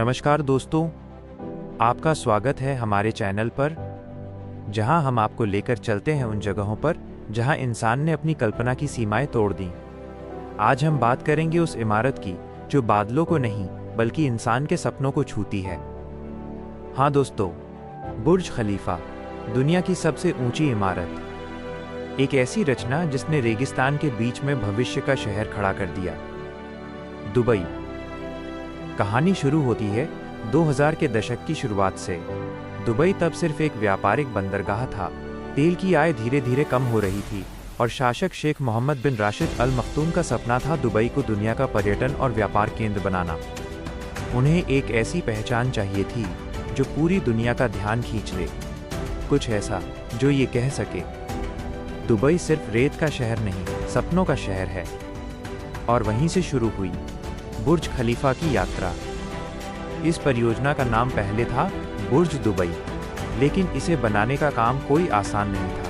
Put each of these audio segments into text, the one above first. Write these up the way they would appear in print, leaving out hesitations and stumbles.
नमस्कार दोस्तों, आपका स्वागत है हमारे चैनल पर, जहां हम आपको लेकर चलते हैं उन जगहों पर जहां इंसान ने अपनी कल्पना की सीमाएं तोड़ दी। आज हम बात करेंगे उस इमारत की जो बादलों को नहीं बल्कि इंसान के सपनों को छूती है। हाँ दोस्तों, बुर्ज खलीफा, दुनिया की सबसे ऊंची इमारत, एक ऐसी रचना जिसने रेगिस्तान के बीच में भविष्य का शहर खड़ा कर दिया। दुबई। कहानी शुरू होती है 2000 के दशक की शुरुआत से। दुबई तब सिर्फ एक व्यापारिक बंदरगाह था। तेल की आय धीरे धीरे कम हो रही थी और शासक शेख मोहम्मद बिन राशिद अल मखदूम का सपना था दुबई को दुनिया का पर्यटन और व्यापार केंद्र बनाना। उन्हें एक ऐसी पहचान चाहिए थी जो पूरी दुनिया का ध्यान खींच ले, कुछ ऐसा जो ये कह सके, दुबई सिर्फ रेत का शहर नहीं, सपनों का शहर है। और वहीं से शुरू हुई बुर्ज खलीफा की यात्रा। इस परियोजना का नाम पहले था बुर्ज दुबई, लेकिन इसे बनाने का काम कोई आसान नहीं था।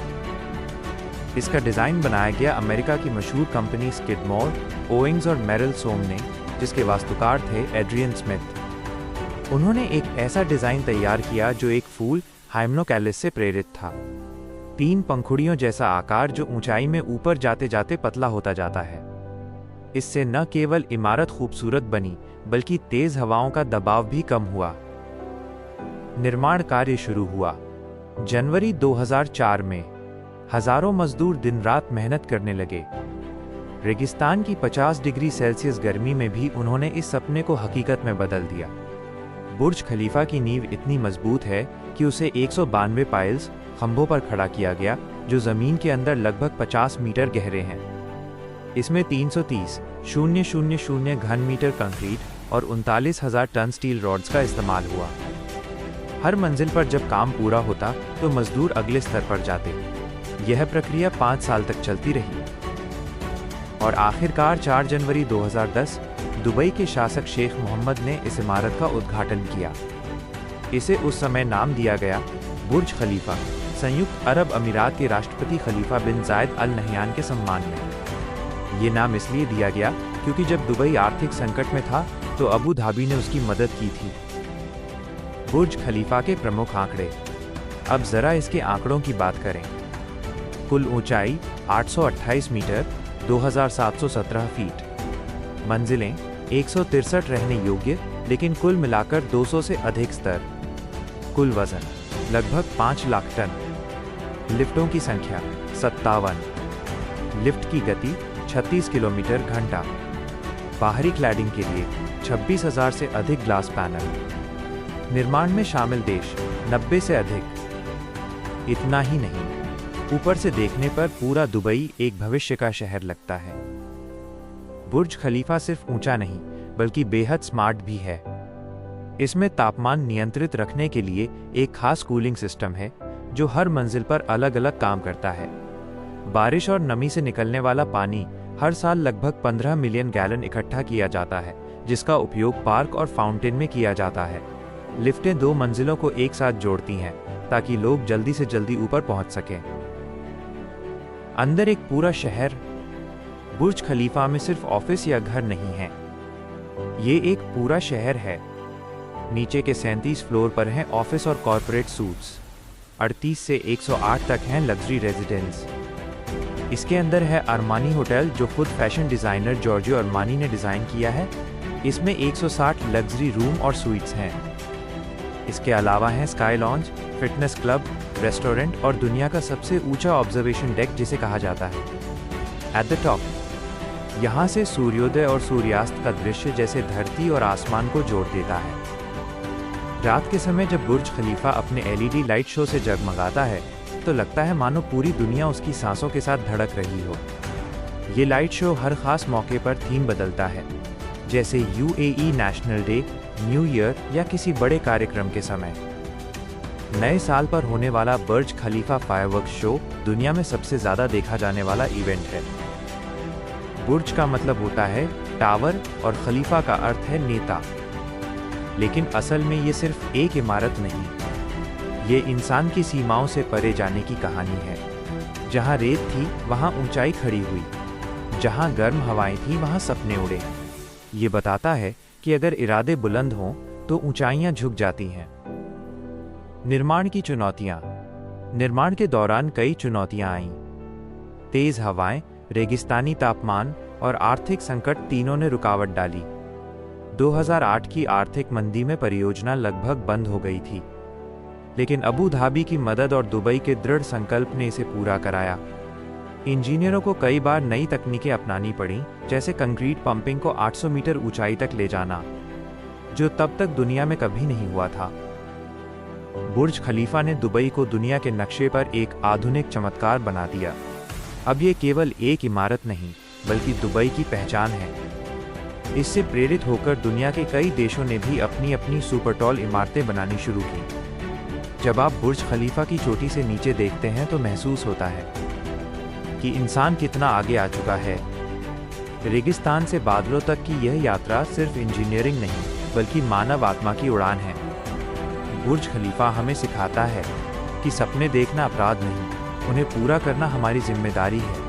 इसका डिज़ाइन बनाया गया अमेरिका की मशहूर कंपनी स्किडमोर, ओइंग्स और मेरिल सोम ने, जिसके वास्तुकार थे एड्रियन स्मिथ। उन्होंने एक ऐसा डिज़ाइन तैयार किया जो एक फूल हाइमेनोकैलिस से प्रेरित था। 3 पंखुड़ियों जैसा आकार जो ऊंचाई में ऊपर जाते जाते पतला होता जाता है। इससे न केवल इमारत खूबसूरत बनी बल्कि तेज हवाओं का दबाव भी कम हुआ। निर्माण कार्य शुरू हुआ जनवरी 2004 में। हजारों मजदूर दिन रात मेहनत करने लगे। रेगिस्तान की 50 डिग्री सेल्सियस गर्मी में भी उन्होंने इस सपने को हकीकत में बदल दिया। बुर्ज खलीफा की नींव इतनी मजबूत है कि उसे 192 पाइल्स खंभों पर खड़ा किया गया, जो जमीन के अंदर लगभग 50 मीटर गहरे हैं। इसमें 330,000 घन मीटर कंक्रीट और 39,000 टन स्टील रॉड्स का इस्तेमाल हुआ। हर मंजिल पर जब काम पूरा होता तो मजदूर अगले स्तर पर जाते। यह प्रक्रिया 5 साल तक चलती रही और आखिरकार 4 जनवरी 2010 दुबई के शासक शेख मोहम्मद ने इस इमारत का उद्घाटन किया। इसे उस समय नाम दिया गया बुर्ज खलीफा, संयुक्त अरब अमीरात के राष्ट्रपति खलीफा बिन जायद अल नहयान के सम्मान में। ये नाम इसलिए दिया गया क्योंकि जब दुबई आर्थिक संकट में था तो अबू धाबी ने उसकी मदद की थी। बुर्ज खलीफा के प्रमुख आंकड़े। अब जरा इसके आंकड़ों की बात करें। कुल ऊंचाई 828 मीटर 2717 फीट, मंजिलें 163 रहने योग्य लेकिन कुल मिलाकर 200 से अधिक स्तर, कुल वजन लगभग 5 लाख टन, लिफ्टों की संख्या 57, लिफ्ट की गति 36 किलोमीटर घंटा, बाहरी क्लैडिंग के लिए 26,000 से अधिक ग्लास पैनल, निर्माण में शामिल देश 90 से अधिक। इतना ही नहीं, ऊपर से देखने पर पूरा दुबई एक भविष्य का शहर लगता है। बुर्ज खलीफा सिर्फ ऊंचा नहीं बल्कि बेहद स्मार्ट भी है। इसमें तापमान नियंत्रित रखने के लिए एक खास कूलिंग सिस्टम है जो हर मंजिल पर अलग अलग काम करता है। बारिश और नमी से निकलने वाला पानी हर साल लगभग 15 मिलियन गैलन इकट्ठा किया जाता है, जिसका उपयोग पार्क और फाउंटेन में किया जाता है। लिफ्टें 2 मंजिलों को एक साथ जोड़ती हैं ताकि लोग जल्दी से जल्दी ऊपर पहुंच सकें। अंदर एक पूरा शहर। बुर्ज खलीफा में सिर्फ ऑफिस या घर नहीं है, ये एक पूरा शहर है। नीचे के 37 फ्लोर पर हैं ऑफिस और कॉरपोरेट सूट्स, 38 से 108 तक हैं लग्जरी रेजिडेंस। इसके अंदर है अरमानी होटल जो खुद फैशन डिज़ाइनर जॉर्जियो अरमानी ने डिज़ाइन किया है। इसमें 160 लग्जरी रूम और स्वीट्स हैं। इसके अलावा हैं sky lounge, fitness club, restaurant और दुनिया का सबसे ऊंचा ऑब्जर्वेशन डेक जिसे कहा जाता है एट द टॉप। यहाँ से सूर्योदय और सूर्यास्त का दृश्य जैसे धरती और आसमान को जोड़ देता है। रात के समय जब बुर्ज खलीफा अपने LED लाइट शो से जगमगाता है तो लगता है मानो पूरी दुनिया उसकी सांसों के साथ धड़क रही हो। ये लाइट शो हर खास मौके पर थीम बदलता है, जैसे UAE national day, new year या किसी बड़े कार्यक्रम के समय। नए साल पर होने वाला बुर्ज खलीफा फायरवर्क्स शो दुनिया में सबसे ज्यादा देखा जाने वाला इवेंट है। बुर्ज का मतलब होता है टावर और खलीफा का अर्थ है नेता। लेकिन असल में ये सिर्फ एक इमारत नहीं, ये इंसान की सीमाओं से परे जाने की कहानी है। जहाँ रेत थी वहाँ ऊंचाई खड़ी हुई, जहाँ गर्म हवाएं थी वहाँ सपने उड़े। ये बताता है कि अगर इरादे बुलंद हों तो ऊंचाइयां झुक जाती हैं। निर्माण की चुनौतियां। निर्माण के दौरान कई चुनौतियां आईं। तेज हवाएं, रेगिस्तानी तापमान और आर्थिक संकट तीनों ने रुकावट डाली। 2008 की आर्थिक मंदी में परियोजना लगभग बंद हो गई थी, लेकिन अबू धाबी की मदद और दुबई के दृढ़ संकल्प ने इसे पूरा कराया। इंजीनियरों को कई बार नई तकनीकें अपनानी पड़ी, जैसे कंक्रीट पंपिंग को 800 मीटर ऊंचाई तक ले जाना, जो तब तक दुनिया में कभी नहीं हुआ था। बुर्ज खलीफा ने दुबई को दुनिया के नक्शे पर एक आधुनिक चमत्कार बना दिया। अब ये केवल एक इमारत नहीं, बल्कि दुबई की पहचान है। इससे प्रेरित होकर दुनिया के कई देशों ने भी अपनी अपनी सुपर टॉल इमारतें बनानी शुरू की। जब आप बुर्ज खलीफा की चोटी से नीचे देखते हैं तो महसूस होता है कि इंसान कितना आगे आ चुका है। रेगिस्तान से बादलों तक की यह यात्रा सिर्फ इंजीनियरिंग नहीं, बल्कि मानव आत्मा की उड़ान है। बुर्ज खलीफा हमें सिखाता है कि सपने देखना अपराध नहीं, उन्हें पूरा करना हमारी जिम्मेदारी है।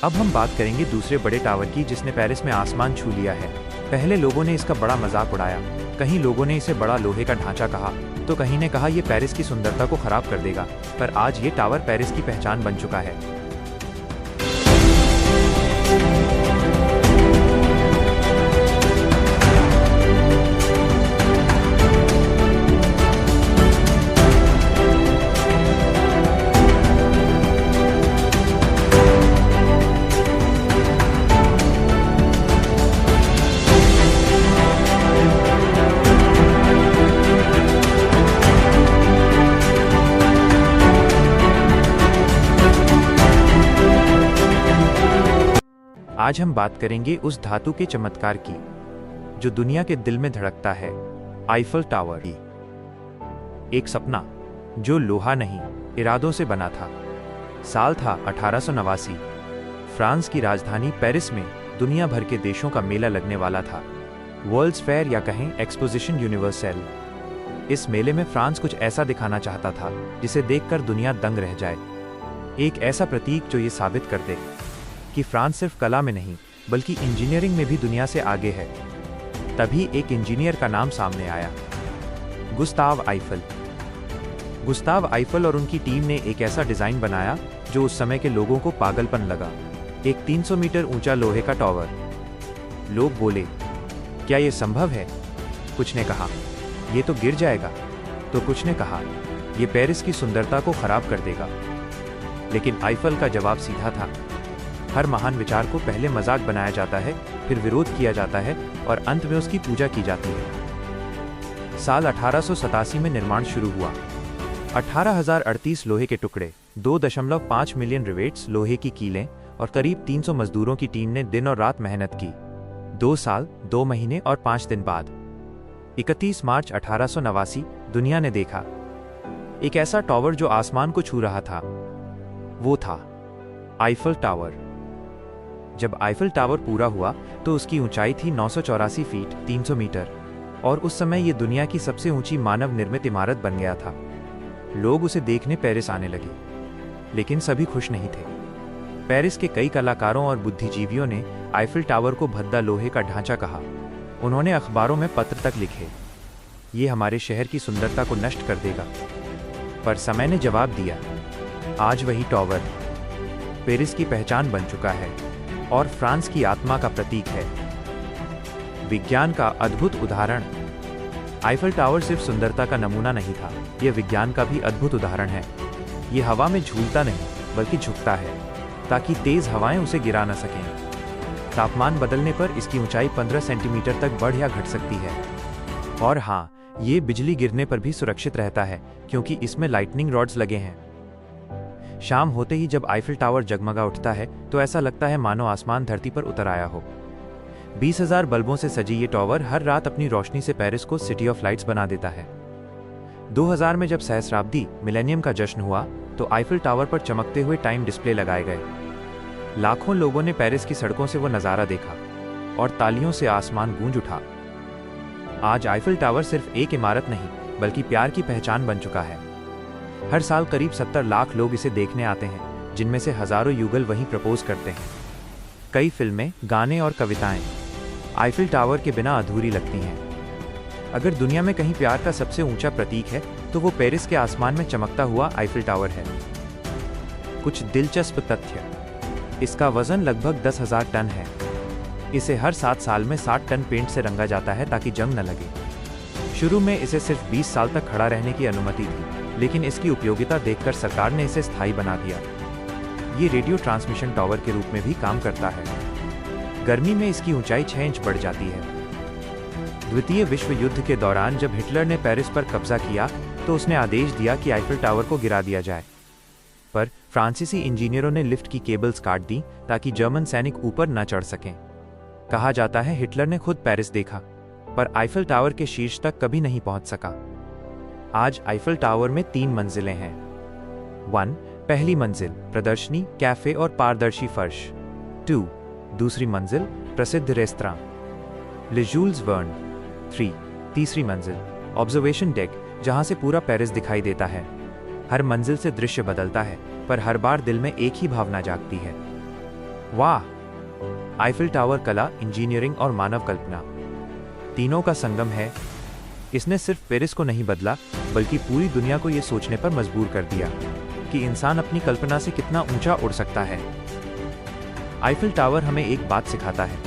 अब हम बात करेंगे दूसरे बड़े टावर की, जिसने पेरिस में आसमान छू लिया है। पहले लोगों ने इसका बड़ा मजाक उड़ाया। कहीं लोगों ने इसे बड़ा लोहे का ढांचा कहा, तो कहीं ने कहा यह पेरिस की सुंदरता को खराब कर देगा। पर आज ये टावर पेरिस की पहचान बन चुका है। आज हम बात करेंगे उस धातु के चमत्कार की जो दुनिया के दिल में धड़कता है, आईफल टावर। एक सपना जो लोहा नहीं, इरादों से बना था। साल था 1889। फ्रांस की राजधानी पेरिस में दुनिया भर के देशों का मेला लगने वाला था। वर्ल्ड्स फेयर या कहें एक्सपोजिशन यूनिवर्सल। इस मेले में फ्रांस कुछ ऐसा दिखाना चाहता था जिसे देखकर दुनिया दंग रह जाए। एक ऐसा प्रतीक जो ये साबित कर दे कि फ्रांस सिर्फ कला में नहीं, बल्कि इंजीनियरिंग में भी दुनिया से आगे है। तभी एक इंजीनियर का नाम सामने आया, गुस्ताव आईफल। गुस्ताव आईफल और उनकी टीम ने एक ऐसा डिजाइन बनाया जो उस समय के लोगों को पागलपन लगा। एक 300 मीटर ऊंचा लोहे का टावर। लोग बोले, क्या यह संभव है? कुछ ने कहा, यह तो गिर जाएगा। तो कुछ ने कहा, यह पेरिस की सुंदरता को खराब कर देगा। लेकिन आईफल का जवाब सीधा था। हर महान विचार को पहले मजाक बनाया जाता है, फिर विरोध किया जाता है और अंत में उसकी पूजा की जाती है। साल 1887 में निर्माण शुरू हुआ। 18,038 लोहे के टुकड़े, 2.5 मिलियन रिवेट्स, लोहे की कीलें और करीब 300 मजदूरों की टीम ने दिन और रात मेहनत की। 2 साल, 2 महीने और 5 दिन बाद 31 मार्च 1889 दुनिया ने देखा एक ऐसा टावर जो आसमान को छू रहा था। वो था आईफल टावर। जब आईफल टावर पूरा हुआ तो उसकी ऊंचाई थी 984 फीट 300 मीटर और उस समय ये दुनिया की सबसे ऊंची मानव निर्मित इमारत बन गया था। लोग उसे देखने पेरिस आने लगे, लेकिन सभी खुश नहीं थे। पेरिस के कई कलाकारों और बुद्धिजीवियों ने आईफल टावर को भद्दा लोहे का ढांचा कहा। उन्होंने अखबारों में पत्र तक लिखे, ये हमारे शहर की सुंदरता को नष्ट कर देगा। पर समय ने जवाब दिया। आज वही टावर पेरिस की पहचान बन चुका है और फ्रांस की आत्मा का प्रतीक है। विज्ञान का अद्भुत उदाहरण। आईफल टावर सिर्फ सुंदरता का नमूना नहीं था, यह विज्ञान का भी अद्भुत उदाहरण है। यह हवा में झूलता नहीं, बल्कि झुकता है ताकि तेज हवाएं उसे गिरा न सकें। तापमान बदलने पर इसकी ऊंचाई 15 सेंटीमीटर तक बढ़ या घट सकती है। और हाँ, ये बिजली गिरने पर भी सुरक्षित रहता है क्योंकि इसमें लाइटनिंग रॉड्स लगे हैं। शाम होते ही जब आईफल टावर जगमगा उठता है तो ऐसा लगता है मानो आसमान धरती पर उतर आया हो। 20,000 बल्बों से सजी ये टावर हर रात अपनी रोशनी से पेरिस को सिटी ऑफ लाइट्स बना देता है। 2000 में जब सहस्राब्दी मिलेनियम का जश्न हुआ तो आईफल टावर पर चमकते हुए टाइम डिस्प्ले लगाए गए। लाखों लोगों ने पेरिस की सड़कों से वो नज़ारा देखा और तालियों से आसमान गूंज उठा। आज आईफल टावर सिर्फ एक इमारत नहीं, बल्कि प्यार की पहचान बन चुका है। हर साल करीब 70 लाख लोग इसे देखने आते हैं, जिनमें से हजारों युगल वहीं प्रपोज करते हैं। कई फिल्में, गाने और कविताएं आईफल टावर के बिना अधूरी लगती हैं। अगर दुनिया में कहीं प्यार का सबसे ऊंचा प्रतीक है तो वो पेरिस के आसमान में चमकता हुआ आईफिल टावर है। कुछ दिलचस्प तथ्य। इसका वजन लगभग 10,000 टन है। इसे हर 7 साल में 60 टन पेंट से रंगा जाता है ताकि जंग न लगे। शुरू में इसे सिर्फ 20 साल तक खड़ा रहने की अनुमति थी, लेकिन इसकी उपयोगिता देखकर सरकार ने इसे स्थायी बना दिया। ये रेडियो ट्रांसमिशन टावर के रूप में भी काम करता है। गर्मी में इसकी ऊंचाई 6 इंच बढ़ जाती है। द्वितीय विश्व युद्ध के दौरान जब हिटलर ने पेरिस पर कब्जा किया तो उसने आदेश दिया कि आईफिल टावर को गिरा दिया जाए, पर फ्रांसीसी इंजीनियरों ने लिफ्ट की केबल्स काट दी ताकि जर्मन सैनिक ऊपर न चढ़ सकें। कहा जाता है हिटलर ने खुद पेरिस देखा, पर आईफिल टावर के शीर्ष तक कभी नहीं पहुंच सका। आज आईफिल टावर में 3 मंजिलें हैं। 1. पहली मंजिल प्रदर्शनी, कैफे और पारदर्शी फर्श। 2. दूसरी मंजिल प्रसिद्ध रेस्तरां ले जूल्स वर्न। 3. तीसरी मंजिल ऑब्जर्वेशन डेक, जहां से पूरा पेरिस दिखाई देता है। हर मंजिल से दृश्य बदलता है, पर हर बार दिल में एक ही भावना जागती है, वाह! आईफिल टावर कला, इंजीनियरिंग और मानव कल्पना तीनों का संगम है। इसने सिर्फ पेरिस को नहीं बदला, बल्कि पूरी दुनिया को यह सोचने पर मजबूर कर दिया कि इंसान अपनी कल्पना से कितना ऊंचा उड़ सकता है। आईफिल टावर हमें एक बात सिखाता है,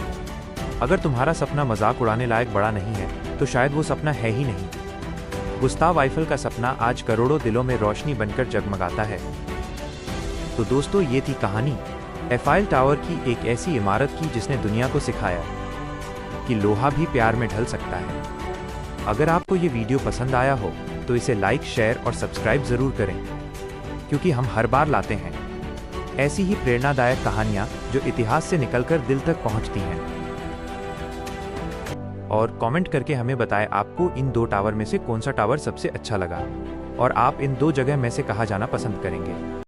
अगर तुम्हारा सपना मजाक उड़ाने लायक बड़ा नहीं है तो शायद वो सपना है ही नहीं। गुस्ताव आईफिल का सपना आज करोड़ों दिलों में रोशनी बनकर जगमगाता है। तो दोस्तों, ये थी कहानी आईफिल टावर की, एक ऐसी इमारत की जिसने दुनिया को सिखाया कि लोहा भी प्यार में ढल सकता है। अगर आपको ये वीडियो पसंद आया हो तो इसे लाइक, शेयर और सब्सक्राइब जरूर करें, क्योंकि हम हर बार लाते हैं ऐसी ही प्रेरणादायक कहानियां जो इतिहास से निकलकर दिल तक पहुंचती हैं। और कमेंट करके हमें बताएं आपको इन 2 टावर में से कौन सा टावर सबसे अच्छा लगा और आप इन 2 जगह में से कहाँ जाना पसंद करेंगे।